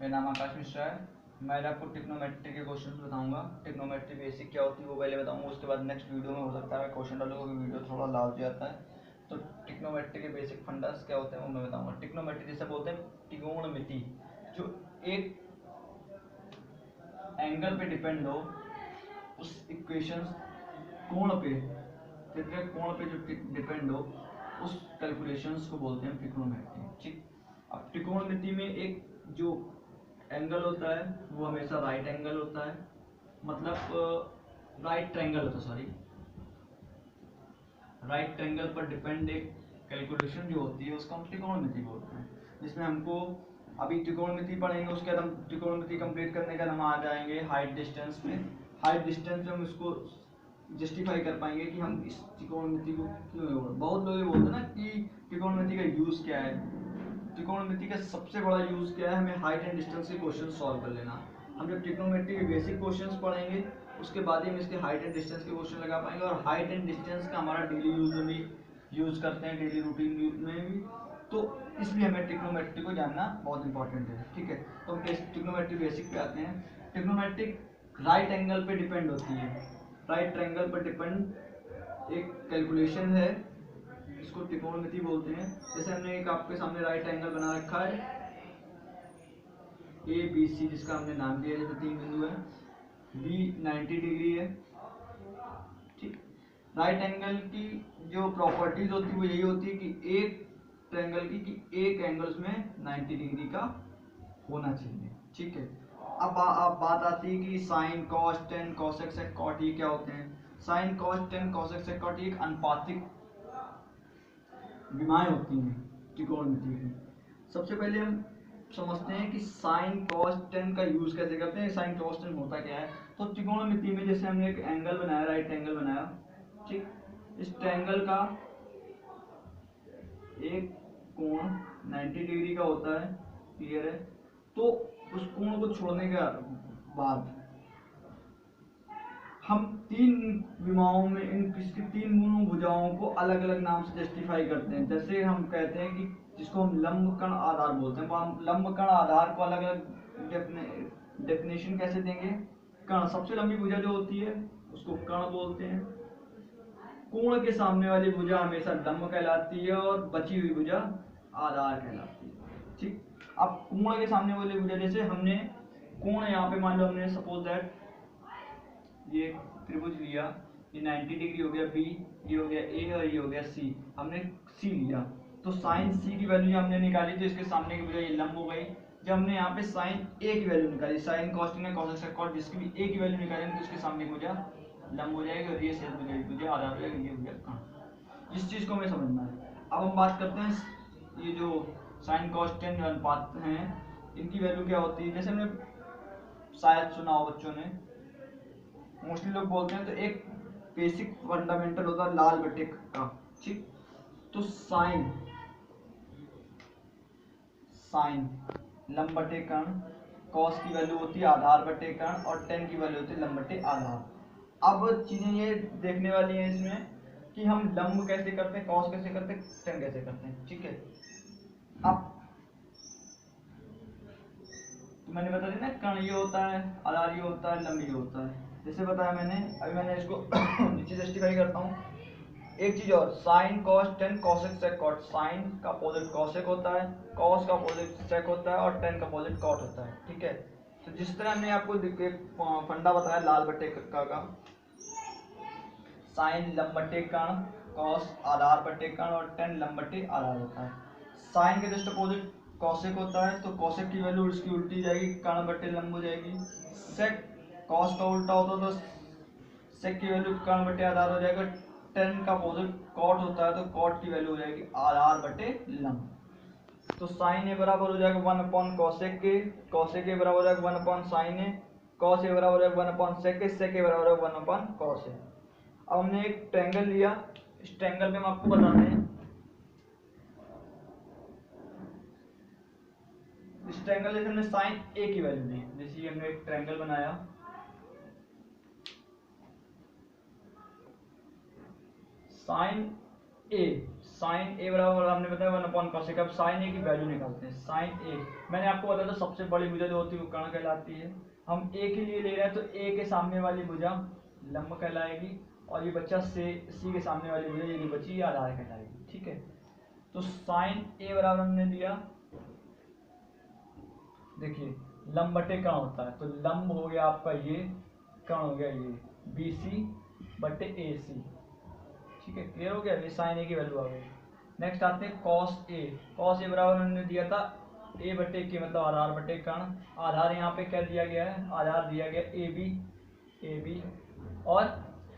मेरा नाम आकाश मिश्रा है। मैं आपको ट्रिग्नोमेट्री के क्वेश्चन बताऊंगा। ट्रिग्नोमेट्री बेसिक क्या होती है वो पहले बताऊंगा, उसके बाद नेक्स्ट वीडियो में हो सकता है मैं क्वेश्चन डालूंगा क्योंकि वीडियो थोड़ा लार्ज हो जाता है। तो ट्रिग्नोमेट्री के बेसिक फंडास क्या होते हैं वो मैं बताऊंगा। ट्रिग्नोमेट्री जिसे बोलते हैं त्रिकोणमिति, जो एक एंगल पे डिपेंड हो, उस इक्वेशन कोण पे, तिर्यक कोण पे जो डिपेंड हो, उस कैलकुलेशंस को बोलते हैं ट्रिग्नोमेट्री। ठीक, अब त्रिकोणमिति में एक जो एंगल होता है वो हमेशा राइट एंगल होता है, मतलब राइट ट्रायंगल होता है, सॉरी, राइट ट्रायंगल पर डिपेंड एक कैलकुलेशन जो होती है उसको हम त्रिकोणमिति बोलते हैं। जिसमें हमको अभी त्रिकोणमिति पढ़ेंगे, उसके बाद हम त्रिकोणमिति कंप्लीट करने के बाद हम आ जाएंगे हाइट डिस्टेंस में। हाइट डिस्टेंस में हम इसको जस्टिफाई कर पाएंगे कि हम इस त्रिकोणमिति को क्यों। बहुत लोग ये बोलते हैं ना कि त्रिकोणमिति का यूज क्या है। त्रिकोणमिति का सबसे बड़ा यूज क्या है, हमें हाइट एंड डिस्टेंस के क्वेश्चन सॉल्व कर लेना। हम जब ट्रिग्नोमेट्री के बेसिक क्वेश्चंस पढ़ेंगे उसके बाद ही हम इसके हाइट एंड डिस्टेंस के क्वेश्चन लगा पाएंगे। और हाइट एंड डिस्टेंस का हमारा डेली यूज में भी यूज करते हैं, डेली रूटीन में भी, तो इसलिए हमें ट्रिग्नोमेट्री को जानना बहुत इंपॉर्टेंट है। ठीक है, तो हम ट्रिग्नोमेट्री बेसिक पे आते हैं। ट्रिग्नोमेट्री राइट एंगल पे डिपेंड होती है। राइट ट्रायंगल पर डिपेंड एक कैलकुलेशन है, इसको त्रिकोणमिति बोलते हैं। जैसे हमने एक आपके सामने राइट एंगल बना रखा है ए बी सी, जिसका हमने नाम दिया है, जैसे 3 बिंदु है, बी 90 डिग्री है। ठीक, राइट एंगल की जो प्रॉपर्टीज होती है वो यही होती है कि एक ट्रायंगल की कि एक एंगल्स में 90 डिग्री का होना चाहिए। ठीक है, अब बात आती है कि sine cos tan cosec sec cot ये क्या होते हैं। Sine cos tan cosec sec cot एक अनुपातिक विमाएं होती हैं त्रिकोणमिति की। सबसे पहले हम समझते हैं कि साइन कॉस टेन का यूज कैसे करते हैं, साइन कॉस टेन होता क्या है। तो त्रिकोणमिति में जैसे हमने एक एंगल बनाया, राइट एंगल बनाया, ठीक, इस ट्रायंगल का एक कोण 90 डिग्री का होता है, क्लियर है। तो उस कोण को छोड़ने के बाद हम तीन विमाओं में इन इसकी तीन भुजाओं को अलग अलग नाम से जस्टिफाई करते हैं। जैसे हम कहते हैं कि जिसको हम लंब कण आधार बोलते हैं, हम लंब कण आधार को अलग अलग डेफिनेशन कैसे देंगे। कण, सबसे लंबी भुजा जो होती है उसको कण बोलते हैं। कोण के सामने वाली भुजा हमेशा लंब कहलाती है और बची हुई भुजा आधार कहलाती है। ठीक, अब कोण के सामने वाली भुजा, जैसे हमने कोण यहाँ पे मान लो हमने सपोज दैट ये त्रिभुज लिया, ये 90 डिग्री हो गया बी, ये हो गया ए और ये हो गया सी, हमने सी लिया। तो साइन सी की वैल्यू हमने निकाली तो इसके सामने की भुजा ये लंब हो गई। जब हमने यहाँ पे साइन ए की वैल्यू निकाली, sine cos tan cos sec cot, जिसकी भी ए की वैल्यू निकालेंगे तो इसके सामने की भुजा लंब हो जाएगी और ये शेष भुजा आधार हो जाएगी, ये हो गया कण। इस चीज को हमें समझना है। अब हम बात करते हैं ये जो साइन कॉस टेन अनुपात हैं इनकी वैल्यू क्या होती है। जैसे हमने शायद सुना हो बच्चों ने, मोस्टली लोग बोलते हैं, तो एक बेसिक फंडामेंटल होता है लाल बटे का। ठीक, तो साइन साइन लंब बटे कण, कॉस की वैल्यू होती है आधार बटे कण और टेन की वैल्यू होती है लंब बटे आधार। अब चीजें ये देखने वाली हैं इसमें कि हम लंब कैसे करते हैं, कॉस कैसे करते हैं, टेन कैसे करते हैं। ठीक है, अब तो मैंने बता दिया ना, कण ये होता है, आधार ये होता है, लंब ये होता है, जैसे बताया मैंने। अभी मैंने इसको नीचे जस्टिफाई करता हूँ। एक चीज और, sine cos tan cosec sec cot, sine का अपोजिट कॉसेक होता है, कॉस का अपोजिट सेक होता है और टेन का अपोजिट कॉट होता है। ठीक है, तो जिस तरह हमने आपको एक फंडा बताया लाल बटे का, साइन लंब बटे कण, कॉस आधार बटे कण और टेन लंब बटे आधार होता है। साइन के जस्ट अपोजिट कॉसेक होता है, तो कॉसेक की वैल्यू इसकी उल्टी जाएगी, कण बटे लंब हो जाएगी। सेक, कॉस का उल्टा होता है तो सेक की वैल्यू कण बटे आधार हो जाएगा। टेन का अपोजिट कॉट होता है तो कॉट की वैल्यू हो जाएगी आधार बटे लंब। तो साइन ए बराबर हो जाएगा 1 अपॉन कॉसेक के, कॉसेक ए बराबर हो जाएगा 1 upon sine A, cos A बराबर हो जाएगा 1 अपॉन सेक ए, सेक ए बराबर हो जाएगा 1 अपॉन कॉस ए। अब हमने एक ट्रायंगल लिया, इस ट्रायंगल में हम आपको बताते हैं, इस ट्रायंगल जैसे हमने साइन ए की वैल्यू ली, जैसे हमने एक ट्रायंगल बनाया, साइन ए, साइन ए बराबर हमने बताया 1/cos। अब साइन ए की वैल्यू निकालते हैं। साइन ए मैंने आपको बताया था सबसे बड़ी भुजा जो होती है वो कर्ण कहलाती है। हम ए के लिए ले रहे हैं तो ए के सामने वाली भुजा लंब कहलाएगी और ये बच्चा सी के सामने वाली भुजा ये बची ये आधार कहलाएगी। ठीक है, तो साइन ए बराबर हमने दिया, देखिए लंब बटे कर्ण होता है तो लंब हो गया आपका ये, कर्ण हो गया ये BC बटे AC। ठीक है, क्लियर हो गया, ये साइन ए की वैल्यू आ गई। नेक्स्ट आते हैं कॉस ए। कॉस ए बराबर हमने दिया था ए बटे के मतलब आधार बटे कर्ण। आधार यहाँ पे क्या दिया गया है, आधार दिया गया ए बी और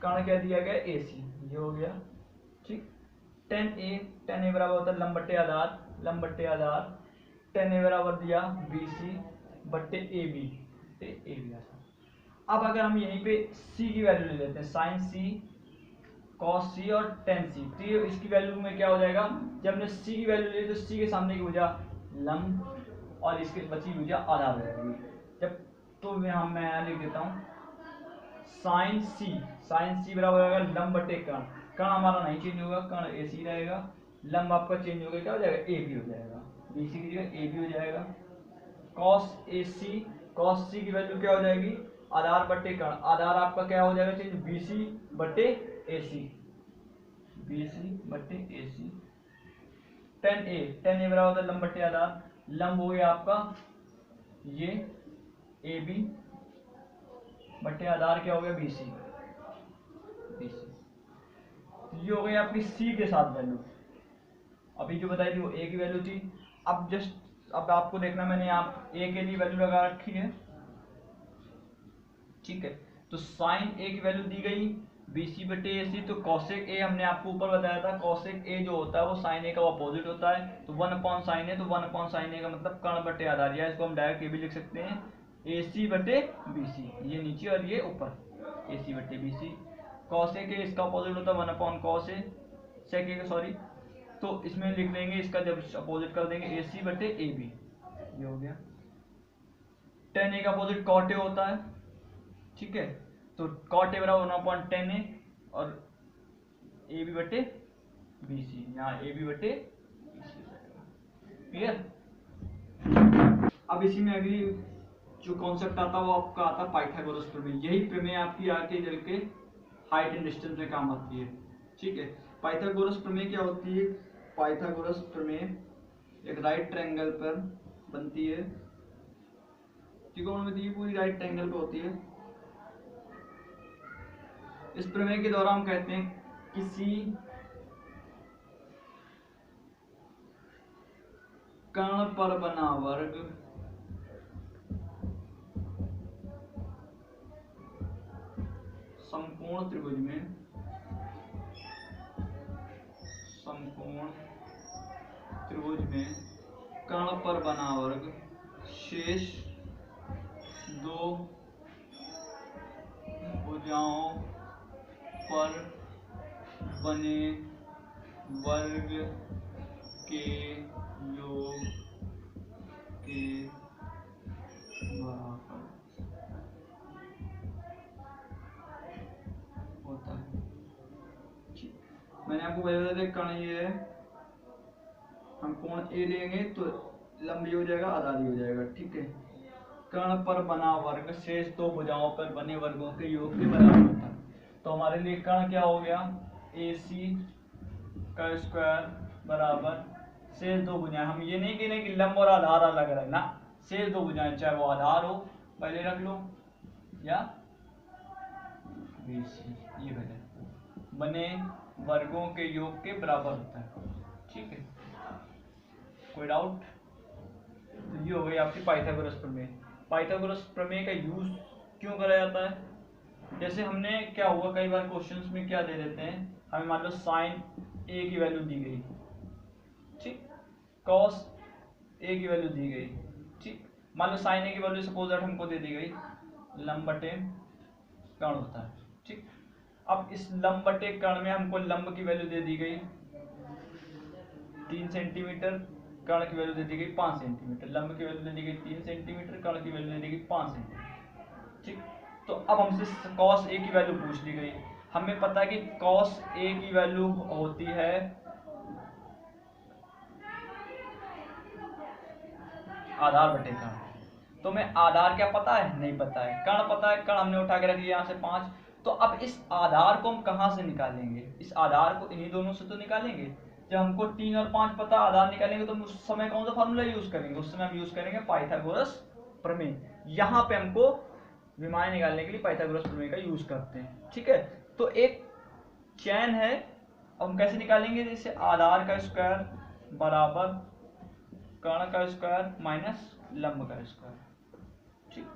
कर्ण क्या दिया गया AC, ये हो गया। ठीक, टेन ए बराबर होता है लंब बटे आधार, लंब बटे आधार। टेन ए बराबर दिया BC बटे ए बी ऐसा। अब अगर हम यहीं पे C की वैल्यू ले लेते हैं, साइन C cos C और tan C, तो ये इसकी वैल्यू में क्या हो जाएगा, जब हमने C की वैल्यू ली तो C के सामने की भुजा लंब और इसके बची भुजा आधार हो जाएगी। जब तो मैं यहाँ लिख देता हूँ साइन C बराबर होगा लंब बटे कर्ण। कर्ण हमारा नहीं चेंज होगा, कर्ण AC रहेगा, लंब आपका चेंज हो गया, क्या हो जाएगा AB हो जाएगा, BC की जगह AB हो जाएगा। cos C की वैल्यू क्या हो जाएगी, आधार बटे कर्ण। आधार आपका क्या हो जाएगा चेंज, BC बटे AC, BC बटे AC। टेन ए बराबर होता है लंब बटे आधार, लंब हो गया आपका ये AB बटे आधार क्या हो गया BC। ये हो गई आपकी C के साथ वैल्यू। अभी जो बताई थी वो A की वैल्यू थी। अब आपको देखना मैंने यहाँ A के लिए वैल्यू लगा रखी है। ठीक है, तो साइन A की वैल्यू दी गई BC बटे AC, तो कॉसेक A हमने आपको ऊपर बताया था, कॉसेक A जो होता है वो साइन A का अपोजिट होता है। तो 1/sin A, तो 1/sin A का मतलब कर्ण बटे आधार, या इसको हम डायरेक्ट ये भी लिख सकते हैं AC बटे BC, ये नीचे और ये ऊपर AC बटे BC। कॉसेक A इसका अपोजिट होता है 1/cos A, sec A sorry, तो इसमें लिख लेंगे इसका जब अपोजिट कर देंगे AC बटे AB, ये हो गया। tan A का अपोजिट cot A होता है। ठीक है, तो cot A बराबर 1/tan A और AB बटे BC, यहाँ AB बटे BC हो जाएगा। क्लियर। अब इसी में अगली जो कॉन्सेप्ट आता है वो आपका आता है पाइथागोरस प्रमेय। यही प्रमेय आपकी आगे चल के हाइट एंड डिस्टेंस में काम आती है। ठीक है, पाइथागोरस प्रमेय क्या होती है, पाइथागोरस प्रमेय एक राइट ट्रायंगल पर बनती है। त्रिकोणमिति पूरी राइट ट्रायंगल पर होती है। इस प्रमेय के द्वारा हम कहते हैं किसी कर्ण पर बना वर्ग समकोण त्रिभुज में कर्ण पर बना वर्ग शेष दो भुजाओं पर बने वर्ग के योग के बराबर होता है। मैंने आपको बताया था कर्ण ये है, हम कोण A लेंगे तो लंब हो जाएगा, आधार हो जाएगा। ठीक है, कर्ण पर बना वर्ग शेष दो भुजाओं पर बने वर्गों के योग के बराबर होता है। तो हमारे लिए कर्ण क्या हो गया, AC का स्क्वायर बराबर शेष दो भुजाएं। हम ये नहीं कह रहे कि लंब और आधार अलग अलग ना, शेष दो भुजाएं, चाहे वो आधार हो पहले रख लो या BC, ये बने वर्गों के योग के बराबर होता है। ठीक है, कोई डाउट? तो ये हो गई आपकी पाइथागोरस प्रमेय। पाइथागोरस प्रमेय का यूज क्यों करा जाता है, जैसे हमने क्या हुआ कई बार क्वेश्चंस में क्या दे देते हैं, हमें मान लो साइन A की वैल्यू दी गई, ठीक, कॉस A की वैल्यू दी गई, ठीक, मान लो साइन A की वैल्यू सपोज दैट हमको दे दी गई लंब बटे कर्ण होता है। ठीक, अब इस लंब बटे कर्ण में हमको लंब की वैल्यू दे दी गई 3 सेंटीमीटर, कर्ण की वैल्यू दे दी गई 5 सेंटीमीटर, लंब की वैल्यू दे दी गई 3 सेंटीमीटर, कर्ण की वैल्यू दे दी गई 5 सेंटीमीटर। ठीक, तो अब हमसे cos A की वैल्यू पूछ ली गई। हमें पता है कि cos A की वैल्यू होती है आधार बटे कर्ण। तो मैं आधार क्या पता है, नहीं पता है, कर्ण पता है, कर्ण हमने उठा के रख लिया यहाँ से 5। तो अब इस आधार को हम कहाँ से निकालेंगे, इस आधार को इन्हीं दोनों से तो निकालेंगे। जब हमको 3 और 5 पता आधार निकालेंगे तो हम उस समय कौन सा फार्मूला यूज करेंगे, उस समय हम यूज करेंगे पाइथागोरस प्रमेय। यहाँ पे हमको विमाएं निकालने के लिए पाइथागोरस प्रमेय का यूज करते हैं, ठीक है। तो एक चैन है, हम कैसे निकालेंगे, जैसे आधार का स्क्वायर बराबर कर्ण का स्क्वायर माइनस लंब का स्क्वायर, ठीक।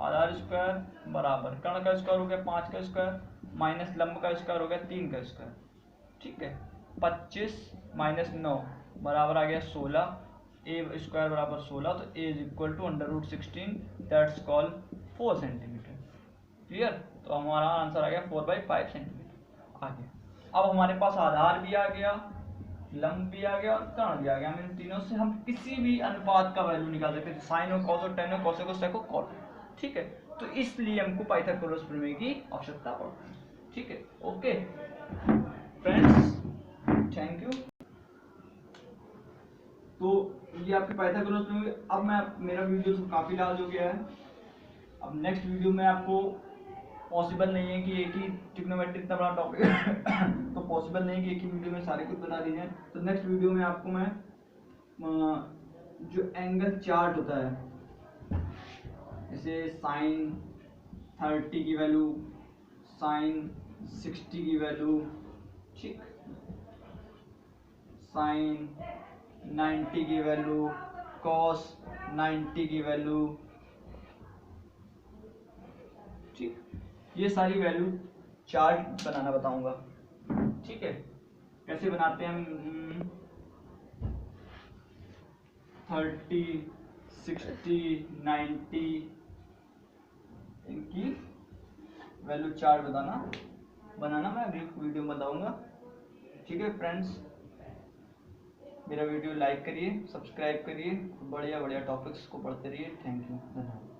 आधार स्क्वायर बराबर कर्ण का स्क्वायर हो गया 5 का स्क्वायर माइनस लंब का स्क्वायर हो गया 3 का स्क्वायर, ठीक है। 25 माइनस 9 बराबर आ गया 16, ए स्क्वायर बराबर 16, तो a is equal to √16 that's call 4 centimetre. Clear. तो हमारा आंसर आ गया 4/5 सेंटीमीटर। आ गया। अब हमारे पास आधार भी आ गया, लंब भी आ गया और कर्ण भी आ गया। हम इन तीनों से हम किसी भी अनुपात का वैल्यू निकाल सकते हैं, साइन हो, कॉस हो, टेन हो, कोसेक हो, सेक हो, कॉट हो, ठीक है। तो इसलिए हमको पाइथागोरस प्रमेय की आवश्यकता पड़ती है, ठीक है। Okay friends, thank you. तो ये आपके पाइथागोरस प्रमेय। अब मैं मेरा वीडियो तो काफी लार्ज हो गया है। अब नेक्स्ट वीडियो में आपको पॉसिबल नहीं है कि एक ही ट्रिग्नोमेट्री इतना बड़ा टॉपिक तो पॉसिबल नहीं है कि एक ही वीडियो में सारे कुछ बता दीजिए। तो नेक्स्ट वीडियो में आपको मैं जो एंगल चार्ट होता है, जैसे साइन 30 की वैल्यू, साइन 60 की वैल्यू, ठीक, साइन 90 की वैल्यू, कॉस 90 की वैल्यू, ठीक, ये सारी वैल्यू चार्ट बनाना बताऊंगा, ठीक है। कैसे बनाते हैं हम 30, 60, 90 इनकी वैल्यू चार्ट बनाना मैं अगली वीडियो में बताऊंगा, ठीक है फ्रेंड्स। मेरा वीडियो लाइक करिए, सब्सक्राइब करिए, बढ़िया बढ़िया टॉपिक्स को पढ़ते रहिए। थैंक यू, धन्यवाद।